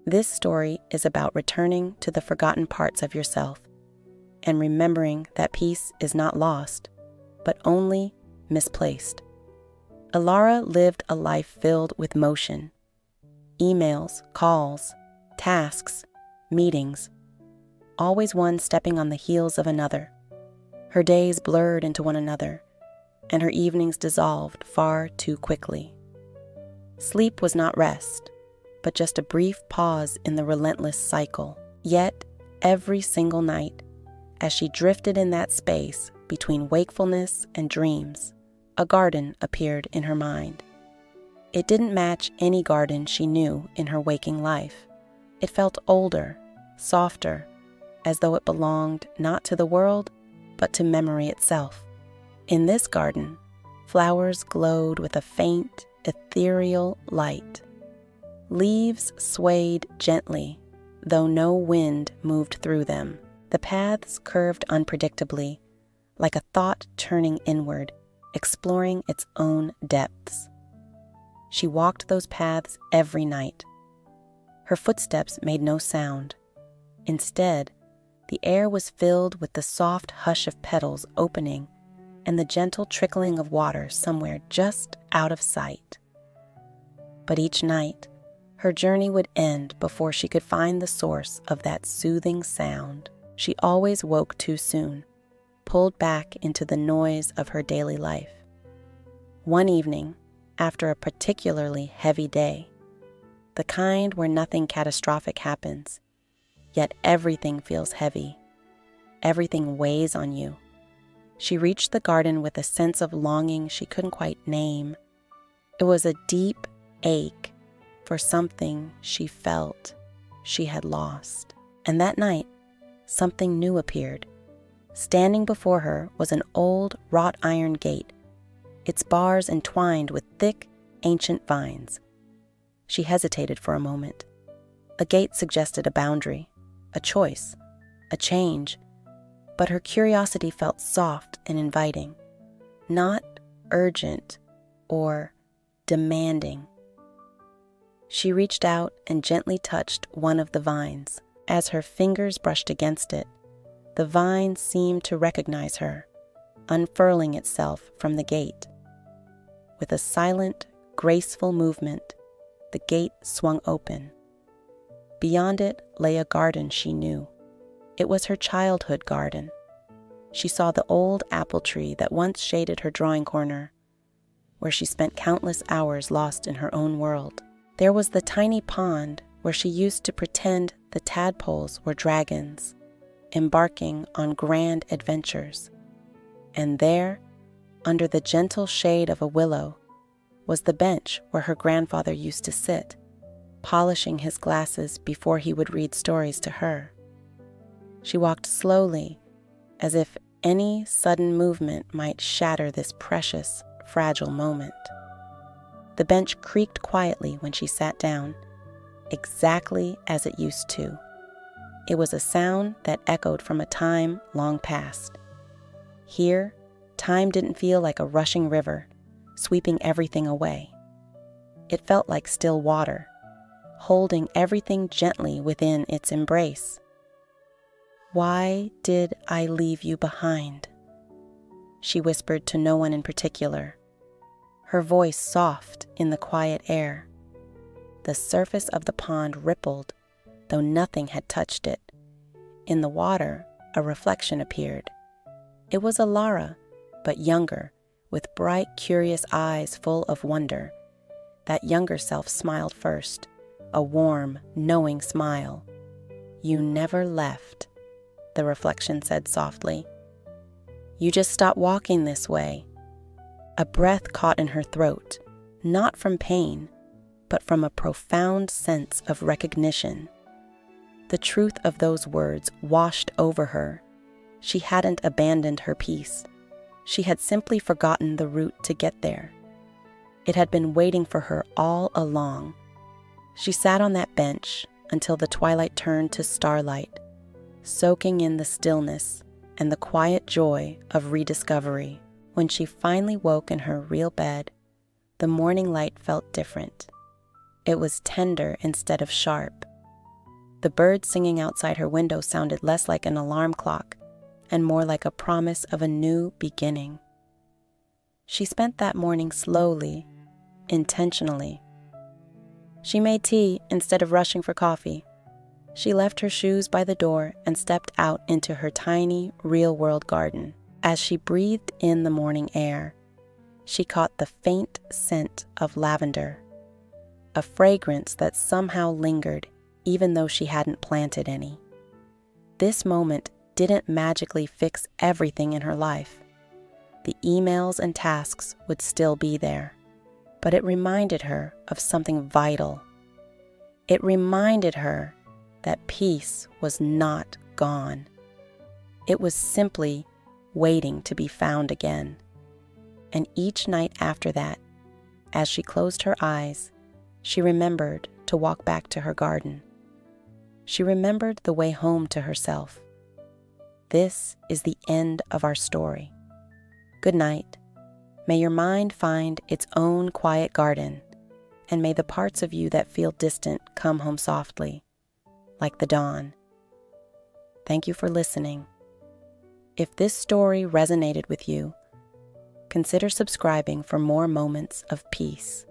This story is about returning to the forgotten parts of yourself and remembering that peace is not lost, but only misplaced. Alara lived a life filled with motion. Emails, calls, tasks, meetings, always one stepping on the heels of another. Her days blurred into one another, and her evenings dissolved far too quickly. Sleep was not rest, but just a brief pause in the relentless cycle. Yet, every single night, as she drifted in that space between wakefulness and dreams, a garden appeared in her mind. It didn't match any garden she knew in her waking life. It felt older, softer, as though it belonged not to the world, but to memory itself. In this garden, flowers glowed with a faint, ethereal light. Leaves swayed gently, though no wind moved through them. The paths curved unpredictably, like a thought turning inward, exploring its own depths. She walked those paths every night. Her footsteps made no sound. Instead, the air was filled with the soft hush of petals opening and the gentle trickling of water somewhere just out of sight. But each night, her journey would end before she could find the source of that soothing sound. She always woke too soon, pulled back into the noise of her daily life. One evening, after a particularly heavy day, the kind where nothing catastrophic happens, yet everything feels heavy, everything weighs on you, she reached the garden with a sense of longing she couldn't quite name. It was a deep ache for something she felt she had lost. And that night, something new appeared. Standing before her was an old wrought iron gate, its bars entwined with thick, ancient vines. She hesitated for a moment. A gate suggested a boundary, a choice, a change, but her curiosity felt soft and inviting, not urgent or demanding. She reached out and gently touched one of the vines. As her fingers brushed against it, the vine seemed to recognize her, unfurling itself from the gate. With a silent, graceful movement, the gate swung open. Beyond it lay a garden she knew. It was her childhood garden. She saw the old apple tree that once shaded her drawing corner, where she spent countless hours lost in her own world. There was the tiny pond where she used to pretend the tadpoles were dragons, embarking on grand adventures. And there, under the gentle shade of a willow, was the bench where her grandfather used to sit, polishing his glasses before he would read stories to her. She walked slowly, as if any sudden movement might shatter this precious, fragile moment. The bench creaked quietly when she sat down, exactly as it used to. It was a sound that echoed from a time long past. Here, time didn't feel like a rushing river, sweeping everything away. It felt like still water, holding everything gently within its embrace. "Why did I leave you behind?" she whispered to no one in particular, her voice soft in the quiet air. The surface of the pond rippled, though nothing had touched it. In the water, a reflection appeared. It was Alara, but younger, with bright, curious eyes full of wonder. That younger self smiled first, a warm, knowing smile. "You never left," the reflection said softly. "You just stopped walking this way." A breath caught in her throat, not from pain, but from a profound sense of recognition. The truth of those words washed over her. She hadn't abandoned her peace. She had simply forgotten the route to get there. It had been waiting for her all along. She sat on that bench until the twilight turned to starlight, soaking in the stillness and the quiet joy of rediscovery. When she finally woke in her real bed, the morning light felt different. It was tender instead of sharp, The birds singing outside her window sounded less like an alarm clock and more like a promise of a new beginning. She spent that morning slowly, intentionally. She made tea instead of rushing for coffee. She left her shoes by the door and stepped out into her tiny, real-world garden. As she breathed in the morning air, she caught the faint scent of lavender, a fragrance that somehow lingered even though she hadn't planted any. This moment didn't magically fix everything in her life. The emails and tasks would still be there, but it reminded her of something vital. It reminded her that peace was not gone. It was simply waiting to be found again. And each night after that, as she closed her eyes, she remembered to walk back to her garden. She remembered the way home to herself. This is the end of our story. Good night. May your mind find its own quiet garden, and may the parts of you that feel distant come home softly, like the dawn. Thank you for listening. If this story resonated with you, consider subscribing for more moments of peace.